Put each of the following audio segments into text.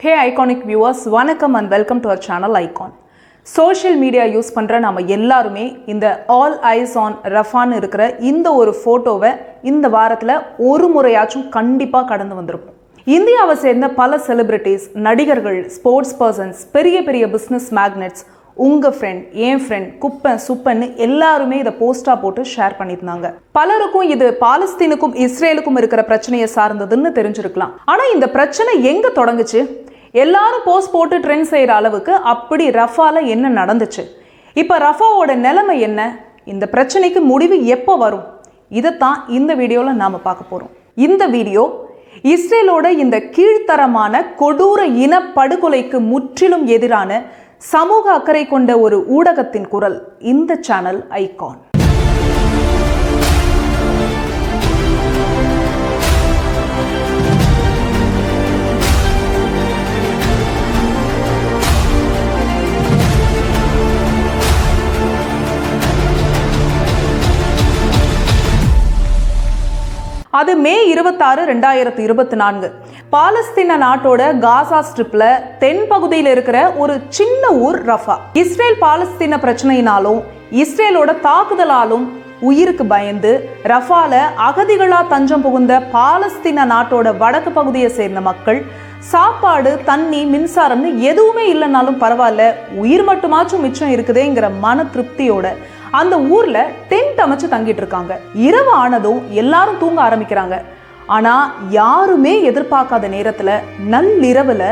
Hey iconic viewers, வணக்கம் and welcome to our channel Icon. Social media use பண்ணுற நம்ம எல்லாருமே இந்த ஆல் ஐஸ் ஆன் ரஃபான்னு இருக்கிற இந்த ஒரு ஃபோட்டோவை இந்த வாரத்தில் ஒரு முறையாச்சும் கண்டிப்பாக கடந்து வந்திருப்போம். இந்தியாவை சேர்ந்த பல செலிபிரிட்டிஸ், நடிகர்கள், ஸ்போர்ட்ஸ் பர்சன்ஸ், பெரிய பெரிய பிஸ்னஸ் மேக்னெட்ஸ், உங்கள் ஃப்ரெண்ட், என் ஃப்ரெண்ட், குப்பன் சுப்பன்னு எல்லாருமே இதை போஸ்டாக போட்டு ஷேர் பண்ணியிருந்தாங்க. பலருக்கும் இது பாலஸ்தீனுக்கும் இஸ்ரேலுக்கும் இருக்கிற பிரச்சனையை சார்ந்ததுன்னு தெரிஞ்சிருக்கலாம். ஆனால் இந்த பிரச்சனை எங்கே தொடங்குச்சு? எல்லாரும் போஸ்ட் போட்டு ட்ரெண்ட் செய்கிற அளவுக்கு அப்படி ரஃபால என்ன நடந்துச்சு? இப்போ ரஃபாவோட நிலைமை என்ன? இந்த பிரச்சனைக்கு முடிவு எப்போ வரும்? இதைத்தான் இந்த வீடியோவில் நாம் பார்க்க போகிறோம். இந்த வீடியோ இஸ்ரேலோட இந்த கீழ்த்தரமான கொடூர இனப்படுகொலைக்கு முற்றிலும் எதிரான சமூக அக்கறை கொண்ட ஒரு ஊடகத்தின் குரல். இந்த சேனல் ஐகான். அது மே 26, 2024 பாலஸ்தீன நாட்டோட காசா ஸ்ட்ரிப்ல தென் பகுதியில் இருக்கிற ஒரு சின்ன ஊர் ரஃபா. இஸ்ரேல் பாலஸ்தீன பிரச்சனையினாலும் இஸ்ரேலோட தாக்குதலாலும் உயிருக்கு பயந்து ரஃபால அகதிகளா தஞ்சம் புகுந்த பாலஸ்தீன நாட்டோட வடக்கு பகுதியை சேர்ந்த மக்கள் சாப்பாடு, தண்ணி, மின்சாரம்னு எதுவுமே இல்லைனாலும் பரவாயில்ல, உயிர் மட்டுமாச்சும் மிச்சம் இருக்குதேங்கிற மன திருப்தியோட அந்த ஊர்ல டென்ட் அமைச்சு தங்கிட்டு இருக்காங்க. இரவு ஆனதும் எல்லாரும் தூங்க ஆரம்பிக்கிறாங்க. ஆனா யாருமே எதிர்பார்க்காத நேரத்துல நள்ளிரவுல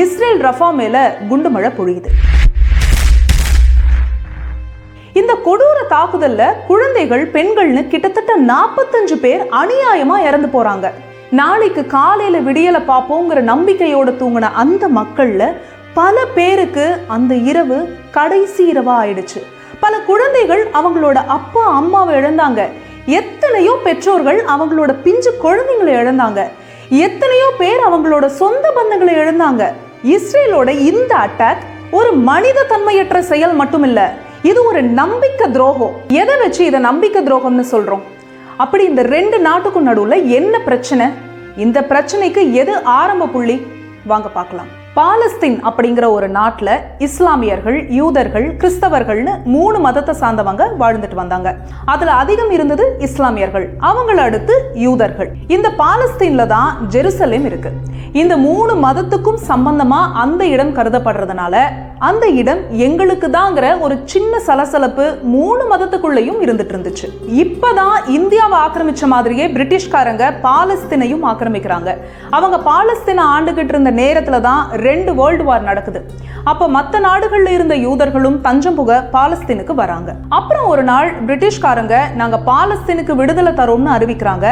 இஸ்ரேல் ரஃபா மேல குண்டு மழை பொழியுது. இந்த கொடூர தாக்குதல்ல குழந்தைகள், பெண்கள்னு கிட்டத்தட்ட 45 பேர் அநியாயமா இறந்து போறாங்க. நாளைக்கு காலையில விடியலை பார்ப்போங்கிற நம்பிக்கையோட தூங்கின அந்த மக்கள்ல பல பேருக்கு அந்த இரவு கடைசி இரவா ஆயிடுச்சு. பல குழந்தைகள் அவங்களோட அப்பா அம்மாவை இழந்தாங்க. எத்தனையோ பெற்றோர்கள் அவங்களோட பிஞ்சு குழந்தைங்களை இழந்தாங்க. எத்தனையோ பேர் அவங்களோட சொந்த பந்தங்களை இழந்தாங்க. இஸ்ரேலோட இந்த அட்டாக் ஒரு மனித தன்மையற்ற செயல் மட்டும் இல்ல, இது ஒரு நம்பிக்கை துரோகம். எதை வச்சு இதை நம்பிக்கை துரோகம்னு சொல்றோம்? அப்படி இந்த ரெண்டு நாட்டுக்கும் நடுவுல என்ன பிரச்சனை? இந்த பிரச்சனைக்கு எது ஆரம்ப புள்ளி? வாங்க பார்க்கலாம். பாலஸ்தீன் அப்படிங்கிற ஒரு நாட்டில் இஸ்லாமியர்கள், யூதர்கள், கிறிஸ்தவர்கள்னு 3 மதத்தை சார்ந்தவங்க வாழ்ந்துட்டு வந்தாங்க. அதுல அதிகம் இருந்தது இஸ்லாமியர்கள், அவங்கள அடுத்து யூதர்கள். இந்த பாலஸ்தீன்ல தான் ஜெருசலேம் இருக்கு. இந்த 3 மதத்துக்கும் சம்பந்தமா அந்த இடம் கருதப்படுறதுனால அந்த இடம் எங்களுக்கு தாங்கிற ஒரு சின்ன சலசலப்பு 3 மதத்துக்குள்ளேயும் இருந்துட்டு இருந்துச்சு. இப்பதான் இந்தியாவை ஆக்கிரமிச்ச மாதிரியே பிரிட்டிஷ்காரங்க பாலஸ்தீனையும் ஆக்கிரமிக்கிறாங்க. அவங்க பாலஸ்தீனை ஆண்டுகிட்டு இருந்த நேரத்துல தான் 2 வேர்ல்டு வார் நடக்குது. அப்ப மற்ற நாடுகள்ல இருந்த யூதர்களும் தஞ்சம் புக பாலஸ்தீனுக்கு வராங்க. அப்புறம் ஒரு நாள் பிரிட்டிஷ்காரங்க நாங்க பாலஸ்தீனுக்கு விடுதலை தரோம்னு அறிவிக்கிறாங்க.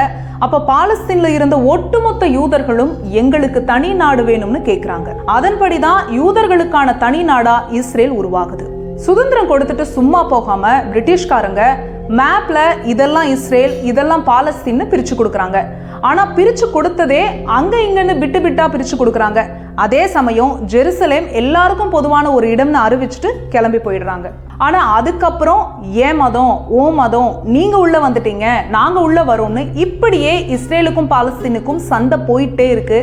அப்ப பாலஸ்தீன்ல இருந்த ஒட்டுமொத்த யூதர்களும் எங்களுக்கு தனி நாடு வேணும்னு கேட்கிறாங்க. அதன்படிதான் யூதர்களுக்கான தனி நாடா இஸ்ரேல் உருவாகுது. சுதந்திரம் கொடுத்துட்டு சும்மா போகாம பிரிட்டிஷ்காரங்க மேப்ல இதெல்லாம் இஸ்ரேல், இதெல்லாம் பாலஸ்தீன்னு பிரிச்சு கொடுக்குறாங்க. ஆனா பிரிச்சு கொடுத்ததே அங்க இங்கன்னு விட்டு விட்டா பிரிச்சு கொடுக்குறாங்க. அதே சமயம் ஜெருசலேம் எல்லாருக்கும் பொதுவான ஒரு இடம்னு அறிவிச்சுட்டு கிளம்பி போயிடுறாங்க. ஆனா அதுக்கப்புறம் ஏன் மதம், ஓ மதம், நீங்க உள்ள வந்துட்டீங்க, நாங்க உள்ள வரோம்னு இப்படியே இஸ்ரேலுக்கும் பாலஸ்தீனுக்கும் சண்டை போயிட்டே இருக்கு.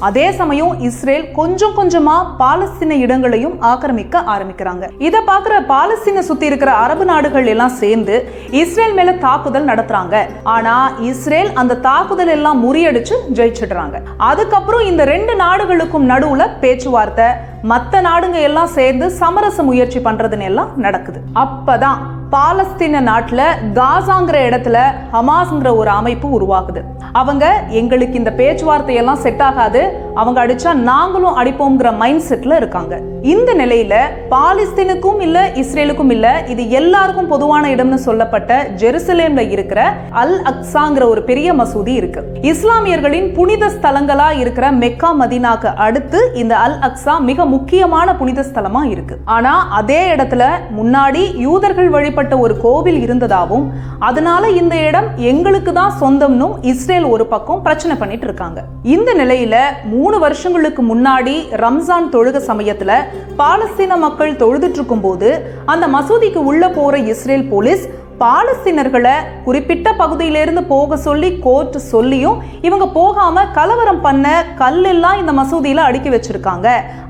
அதே சமயம் இஸ்ரேல் கொஞ்சம் கொஞ்சமா பாலஸ்தீன இடங்களையும் ஆக்கிரமிக்க ஆரம்பிக்கிறாங்க. இதை பார்க்குற பாலஸ்தீனை சுத்தி இருக்கிற அரபு நாடுகள் எல்லாம் சேர்ந்து இஸ்ரேல் மேல தாக்குதல் நடத்துறாங்க. ஆனா இஸ்ரேல் அந்த தாக்குதல் எல்லாம் முறியடிச்சு ஜெயிச்சிடுறாங்க. அதுக்கப்புறம் இந்த 2 நாடுகளுக்கும் நடுவுல பேச்சுவார்த்தை, மற்ற நாடுங்க எல்லாம் சேர்ந்து சமரச முயற்சி பண்றதுன்னு எல்லாம் நடக்குது. அப்பதான் பாலஸ்தீன நாட்டுல காசாங்கிற இடத்துல ஹமாஸ்ங்கிற ஒரு அமைப்பு உருவாகுது. அவங்க எங்களுக்கு இந்த பேச்சுவார்த்தை எல்லாம் செட் ஆகாது, அவங்க அடிச்சா நாங்களும் அடிப்போம்ங்கிற மைண்ட் செட்ல இருக்காங்க. இந்த நிலையில பாலஸ்தீனுக்கும் இல்ல இஸ்ரேலுக்கும் இல்ல, இது எல்லாருக்கும் பொதுவான இடம்னு சொல்லப்பட்ட ஜெருசலேம்ல இருக்கிற அல் அக்ஸாங்கிற ஒரு பெரிய மசூதி இருக்கு. இஸ்லாமியர்களின் புனித ஸ்தலங்களா இருக்கிற மெக்கா, மதீனாக்கு அடுத்து இந்த அல் அக்ஸா மிக முக்கியமான புனித ஸ்தலமா இருக்கு. ஆனா அதே இடத்துல முன்னாடி யூதர்கள் வழிபட்ட ஒரு கோவில் இருந்ததாகவும் அதனால இந்த இடம் எங்களுக்கு தான் சொந்தம்னும் இஸ்ரேல் ஒரு பக்கம் பிரச்சனை பண்ணிட்டு இருக்காங்க. இந்த நிலையில 3 வருஷங்களுக்கு முன்னாடி ரம்ஜான் தொழுக சமயத்துல பாலஸ்தீன மக்கள் தொழுதுட்டு இருக்கும் போது அந்த மசூதிக்கு உள்ள போற இஸ்ரேல் போலீஸ் பாலஸ்தீனர்களை குறிப்பிட்ட பகுதியிலிருந்து போக சொல்லி கோர்ட் சொல்லியும் இவங்க போகாம கலவரம் பண்ண கல்லெல்லாம் இந்த மசூதியில அடுக்கி வச்சிருக்காங்க,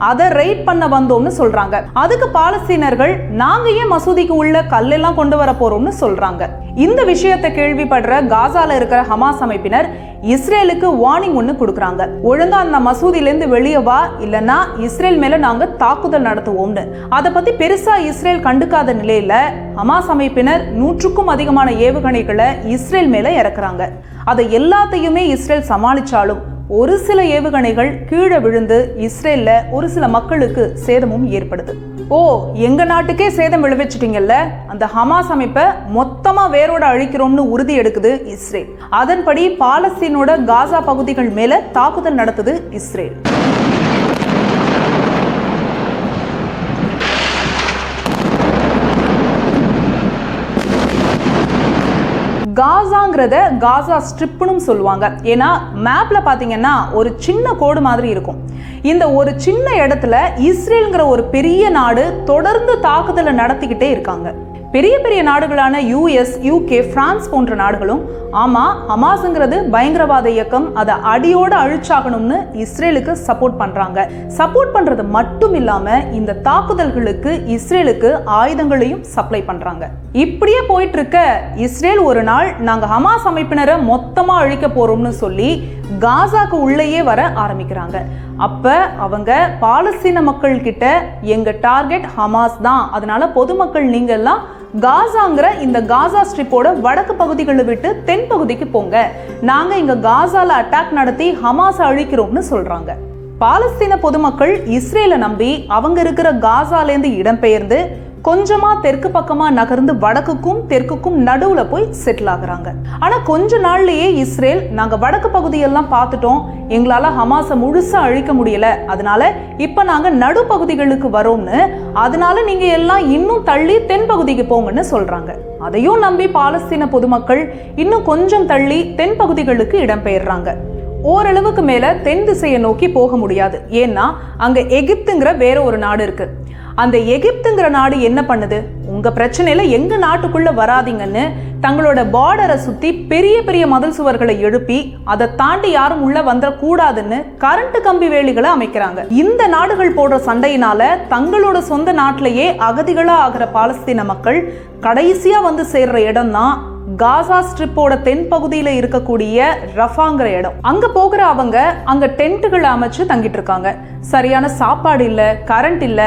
அதை ரைட் பண்ண வந்தோம்னு சொல்றாங்க. அதுக்கு பாலஸ்தீனர்கள் நாங்க ஏன் மசூதிக்கு உள்ள கல்லெல்லாம் கொண்டு வர போறோம்னு சொல்றாங்க. இந்த விஷயத்தை கேள்விப்படுற காசால இருக்கிற ஹமாஸ் அமைப்பினர் இஸ்ரேலுக்கு வார்னிங் ஒண்ணு கொடுக்கறாங்க. ஒழுங்கா அந்த மசூதியிலிருந்து வெளியே வா, இல்லனா இஸ்ரேல் மேல நாங்க தாக்குதல் நடத்துவோம்னு. அதை பத்தி பெருசா இஸ்ரேல் கண்டுக்காத நிலையில ஹமாஸ் அமைப்பினர் 100க்கும் அதிகமான ஏவுகணைகளை இஸ்ரேல் மேல இறக்குறாங்க. அதை எல்லாத்தையுமே இஸ்ரேல் சமாளிச்சாலும் ஒரு சில ஏவுகணைகள் கீழே விழுந்து இஸ்ரேல்ல ஒரு சில மக்களுக்கு சேதமும் ஏற்படுது. ஓ, எங்க நாட்டுக்கே சேதம் விளைவிச்சிட்டீங்கல்ல, அந்த ஹமாஸ் அமைப்பை மொத்தமா வேரோட அழிக்கிறோம்னு உறுதி எடுக்குது இஸ்ரேல். அதன்படி பாலஸ்தீனோட காசா பகுதிகள் மேல தாக்குதல் நடத்துது இஸ்ரேல். காசாங்கிறத காசா ஸ்ட்ரிப்னு சொல்லுவாங்க. ஏன்னா மேப்ல பாத்தீங்கன்னா ஒரு சின்ன கோடு மாதிரி இருக்கும். இந்த ஒரு சின்ன இடத்துல இஸ்ரேல்ங்கிற ஒரு பெரிய நாடு தொடர்ந்து தாக்குதலை நடத்திக்கிட்டே இருக்காங்க. பெரிய பெரிய நாடுகளான யூஎஸ், யூகே, பிரான்ஸ் போன்ற நாடுகளும் ஆமா ஹமாஸ்ங்கிறது பயங்கரவாத இயக்கம், அதை அடியோட அழிச்சாகணும்னு இஸ்ரேலுக்கு சப்போர்ட் பண்றாங்க. சப்போர்ட் பண்றது மட்டும் இல்லாம இந்த தாக்குதல்களுக்கு இஸ்ரேலுக்கு ஆயுதங்களையும் சப்ளை பண்றாங்க. இப்படியே போயிட்டு இருக்க இஸ்ரேல் ஒரு நாள் நாங்க ஹமாஸ் அமைப்பினரை மொத்தமா அழிக்க போறோம்னு சொல்லி காசாக்கு உள்ளேயே வர ஆரம்பிக்கிறாங்க. அப்ப அவங்க பாலஸ்தீன மக்கள் கிட்ட எங்க டார்கெட் ஹமாஸ் தான், அதனால பொதுமக்கள் நீங்க எல்லாம் காசாங்கிற இந்த காசா ஸ்ட்ரிப்போட வடக்கு பகுதிகளை விட்டு தென் பகுதிக்கு போங்க, நாங்க இங்க காசால அட்டாக் நடத்தி ஹமாஸ் அழிக்கிறோம்னு சொல்றாங்க. பாலஸ்தீன பொதுமக்கள் இஸ்ரேலை நம்பி அவங்க இருக்கிற காசாலேருந்து இடம்பெயர்ந்து கொஞ்சமா தெற்கு பக்கமா நகர்ந்து வடக்குக்கும் தெற்குக்கும் நடுவுல போய் செட்டில் ஆகுறாங்க. ஆனா கொஞ்ச நாள்லயே இஸ்ரேல் நாங்க வடக்கு பகுதியெல்லாம் பார்த்துட்டோம், எங்களால ஹமாஸை முழுசா அழிக்க முடியல, அதனால இப்ப நாங்க நடு பகுதிகளுக்கு வரோம்னு, அதனால நீங்க எல்லாம் இன்னும் தள்ளி தென் பகுதிக்கு போங்கன்னு சொல்றாங்க. அதையும் நம்பி பாலஸ்தீன பொதுமக்கள் இன்னும் கொஞ்சம் தள்ளி தென் பகுதிகளுக்கு இடம்பெயர்றாங்க. ஓரளவுக்கு மேல தென் திசையை நோக்கி போக முடியாது. ஏன்னா அங்க எகிப்துங்கிற வேற ஒரு நாடு இருக்கு. அந்த எகிப்துங்கிற நாடு என்ன பண்ணுது, உங்க பிரச்சனையில எங்க நாட்டுக்குள்ள வராதிங்கன்னு தங்களோட பார்டரை சுத்தி பெரிய பெரிய மதில் சுவர்களை எழுப்பி அதை தாண்டி யாரும் உள்ள வந்துடக்கூடாதுன்னு கரண்ட் கம்பி வேலிகளை அமைக்கிறாங்க. இந்த நாடுகள் போடுற சண்டையினால தங்களோட சொந்த நாட்டிலேயே அகதிகளா ஆகிற பாலஸ்தீன மக்கள் கடைசியா வந்து சேர்ற இடம் தான் காசா ஸ்ட்ரிப்போட தென் பகுதியில இருக்கக்கூடிய ரஃபாங்கிற இடம். அங்க போகிற அவங்க அங்க டென்ட்டுகளை அமைச்சு தங்கிட்டு இருக்காங்க. சரியான சாப்பாடு இல்ல, கரண்ட் இல்ல,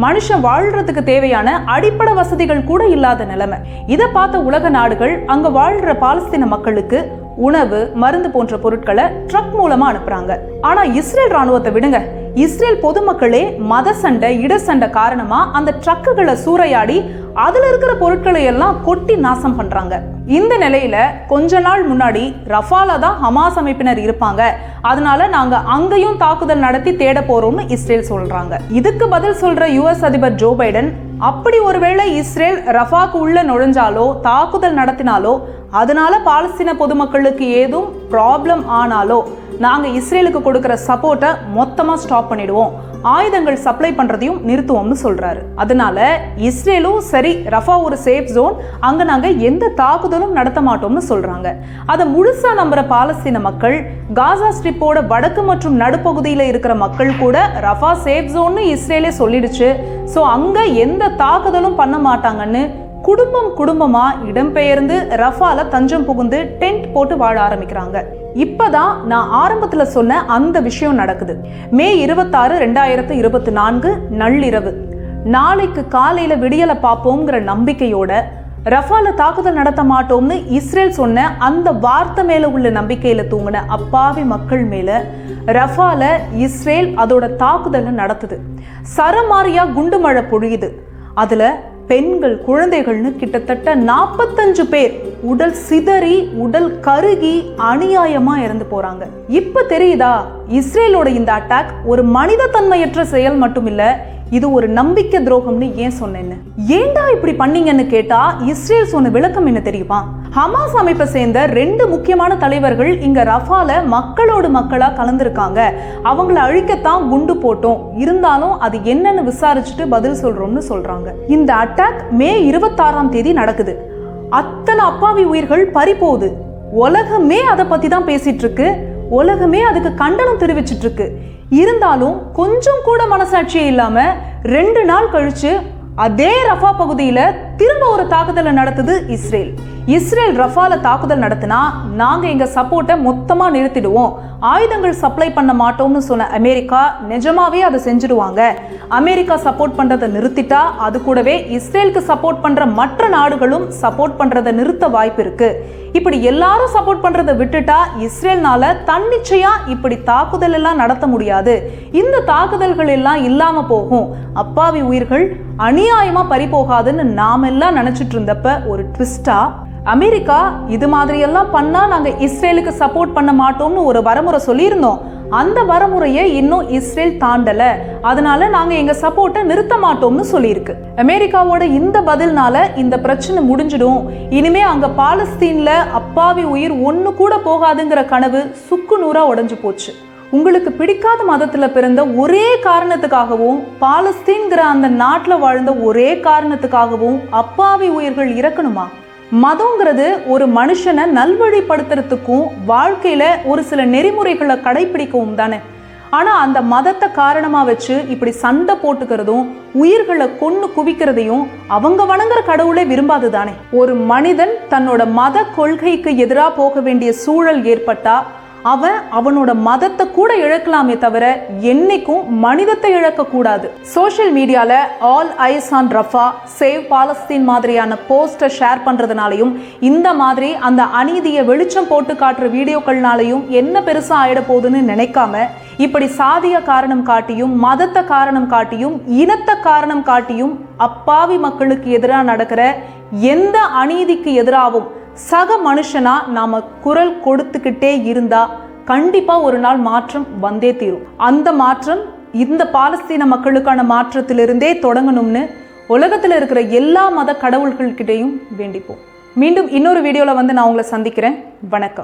மனுஷன் வாழ்றதுக்கு தேவையான அடிப்படை வசதிகள் கூட இல்லாத நிலைமை. இதை பார்த்த உலக நாடுகள் அங்க வாழ்ற பாலஸ்தீன மக்களுக்கு உணவு, மருந்து போன்ற பொருட்களை ட்ரக் மூலமா அனுப்புறாங்க. ஆனா இஸ்ரேல் ராணுவத்தை விடுங்க, இஸ்ரேல் பொதுமக்களே மத சண்டை, இட சண்டை காரணமா அந்த ட்ரக்குகளை சூறையாடி அதுல இருக்கிற பொருட்களை எல்லாம் கொட்டி நாசம் பண்றாங்க. இந்த நிலையில கொஞ்ச நாள் முன்னாடி ரஃபால தான் ஹமாஸ் அமைப்பினர் இருப்பாங்க, அதனால நாங்க அங்கேயும் தாக்குதல் நடத்தி தேட போறோம்னு இஸ்ரேல் சொல்றாங்க. இதுக்கு பதில் சொல்ற யுஎஸ் அதிபர் ஜோ பைடன், அப்படி ஒருவேளை இஸ்ரேல் ரஃபாக்கு உள்ள நுழைஞ்சாலோ தாக்குதல் நடத்தினாலோ அதனால பாலஸ்தீன பொதுமக்களுக்கு ஏதும் ப்ராப்ளம் ஆனாலோ நாங்க இஸ்ரேலுக்கு கொடுக்கிற சப்போர்ட்டை மொத்தமா ஸ்டாப் பண்ணிடுவோம், ஆயுதங்கள் சப்ளை பண்றதையும் நிறுத்துவோம்னு சொல்றாரு. அதனால இஸ்ரேலும் சரி ரஃபா ஒரு சேஃப் ஜோன், அங்க நாங்க எந்த தாக்குதலும் நடத்த மாட்டோம்னு சொல்றாங்க. அதை முழுசா நம்புற பாலஸ்தீன மக்கள், காசா ஸ்ட்ரிப்போட வடக்கு மற்றும் நடுப்பகுதியில இருக்கிற மக்கள் கூட ரஃபா சேஃப் ஜோன்னு இஸ்ரேலே சொல்லிடுச்சு, சோ அங்க எந்த தாக்குதலும் பண்ண மாட்டாங்கன்னு குடும்பம் குடும்பமா இடம்பெயர்ந்து ரஃபால தஞ்சம் புகுந்து டென்ட் போட்டு வாழ ஆரம்பிக்கிறாங்க. இப்பதான் நான் ஆரம்பத்துல சொன்ன அந்த விஷயம் நடக்குது. மே 26, 2024 நள்ளிரவு, நாளைக்கு காலையில விடியலை பார்ப்போங்கிற நம்பிக்கையோட ரஃபால தாக்குதல் நடத்த மாட்டோம்னு இஸ்ரேல் சொன்ன அந்த வார்த்தை மேல உள்ள நம்பிக்கையில தூங்கின அப்பாவி மக்கள் மேல ரஃபால இஸ்ரேல் அதோட தாக்குதலை நடத்துது. சரமாரியா குண்டு மழை பொழியுது. அதுல பெண்கள், குழந்தைகள்னு கிட்டத்தட்ட 45 பேர் உடல் சிதறி, உடல் கருகி அநியாயமா இறந்து போறாங்க. இப்ப தெரியுதா, இஸ்ரேலோட இந்த அட்டாக் ஒரு மனித தன்மையற்ற செயல் மட்டும் இல்ல, இது ஒரு நம்பிக்கை துரோகம்னு ஏன் சொன்னேன்னு. ஏண்டா இப்படி பண்ணீங்கன்னு கேட்டா இஸ்ரேல் சொன்ன விளக்கம் என்ன தெரியுமா? ஹமாஸ் அமைப்பை சேர்ந்த 2 முக்கியமான தலைவர்கள் இங்க ரஃபால மக்களோடு மக்களா கலந்துருக்காங்க, அவங்கள அழிக்கத்தான் குண்டு போட்டோம், இருந்தாலும் அது என்னன்னு விசாரிச்சுட்டு பதில் சொல்றோம்னு சொல்றாங்க. இந்த அட்டாக் மே 26ஆம் தேதி நடக்குது. அத்தனை அப்பாவி உயிர்கள் பறிபோகுது. உலகமே அதை பத்தி தான் பேசிட்டு இருக்கு. உலகமே அதுக்கு கண்டனம் தெரிவிச்சிட்டு இருக்கு. இருந்தாலும் கொஞ்சம் கூட மனசாட்சியே இல்லாம 2 நாள் கழிச்சு அதே ரஃபா பகுதியில திரும்ப ஒரு தாக்குதலை நடத்துது இஸ்ரேல். இஸ்ரேல் ரஃபால தாக்குதல் நடத்தினா நாங்க எங்க சப்போர்ட்டை மொத்தமா நிறுத்திடுவோம், ஆயுதங்கள் சப்ளை பண்ண மாட்டோம்னு சொன்ன அமெரிக்கா நிஜமாவே அதை செஞ்சிடுவாங்க. அமெரிக்கா சப்போர்ட் பண்றதை நிறுத்திட்டா அது கூடவே இஸ்ரேலுக்கு சப்போர்ட் பண்ற மற்ற நாடுகளும் சப்போர்ட் பண்றதை நிறுத்த வாய்ப்பு இருக்கு. இப்படி எல்லாரும் சப்போர்ட் பண்றதை விட்டுட்டா இஸ்ரேல்னால தன்னிச்சையா இப்படி தாக்குதல் எல்லாம் நடத்த முடியாது. இந்த தாக்குதல்கள் எல்லாம் இல்லாம போகும், அப்பாவி உயிர்கள் அநியாயமா பறிபோகாதுன்னு நாமெல்லாம் நினைச்சிட்டு இருந்தப்ப ஒரு ட்விஸ்டா அமெரிக்கா இது மாதிரி எல்லாம் பண்ணா நாங்க இஸ்ரேலுக்கு சப்போர்ட் பண்ண மாட்டோம்னு ஒரு வரமுறை சொல்லியிருந்தோம். அந்த வரமுறையை இன்னும் இஸ்ரேல் தாண்டல, அதனால நாங்க எங்க சப்போர்ட்டை நிறுத்த மாட்டோம்னு சொல்லியிருக்கு. அமெரிக்காவோட இந்த பதில்னால இந்த பிரச்சனை முடிஞ்சிடும், இனிமே அங்க பாலஸ்தீன்ல அப்பாவி உயிர் ஒண்ணு கூட போகாதுங்கிற கனவு சுக்கு நூறா உடைஞ்சு போச்சு. உங்களுக்கு பிடிக்காத மதத்துல பிறந்த ஒரே காரணத்துக்காகவும் பாலஸ்தீன்கிற அந்த நாட்டுல வாழ்ந்த ஒரே காரணத்துக்காகவும் அப்பாவி உயிர்கள் இறக்கணுமா? மதங்கிறது ஒரு மனுஷனை நல்வழிப்படுத்துறதுக்கும் வாழ்க்கையில ஒரு சில நெறிமுறைகளை கடைபிடிக்கவும் தானே. ஆனா அந்த மதத்தை காரணமா வச்சு இப்படி சண்டை போட்டுக்கிறதும் உயிர்களை கொன்னு குவிக்கிறதையும் அவங்க வணங்குற கடவுளே விரும்பாது தானே. ஒரு மனிதன் தன்னோட மத கொள்கைக்கு எதிராக போக வேண்டிய சூழல் ஏற்பட்டா அவன் அவனோட மதத்தை கூட இழக்கலாமே தவிர என்னைக்கும் மனிதத்தை இழக்க கூடாது. சோஷியல் மீடியால all eyes on Rafah, save Palestine மாதிரியான போஸ்டர் ஷேர் பண்றதுனாலையும் இந்த மாதிரி அந்த அநீதியை வெளிச்சம் போட்டு காட்டுற வீடியோக்கள்னாலையும் என்ன பெருசா ஆயிட போகுதுன்னு நினைக்காம இப்படி சாதிய காரணம் காட்டியும் மதத்தை காரணம் காட்டியும் இனத்தை காரணம் காட்டியும் அப்பாவி மக்களுக்கு எதிராக நடக்கிற எந்த அநீதிக்கு எதிராகவும் சக மனுஷனா நாம குரல் கொடுத்துக்கிட்டே இருந்தா கண்டிப்பா ஒரு நாள் மாற்றம் வந்தே தீரும். அந்த மாற்றம் இந்த பாலஸ்தீன மக்களுக்கான மாற்றத்திலிருந்தே தொடங்கணும்னு உலகத்துல இருக்கிற எல்லா மத கடவுள்கள்கிட்டையும் வேண்டிப்போம். மீண்டும் இன்னொரு வீடியோல நான் உங்களை சந்திக்கிறேன். வணக்கம்.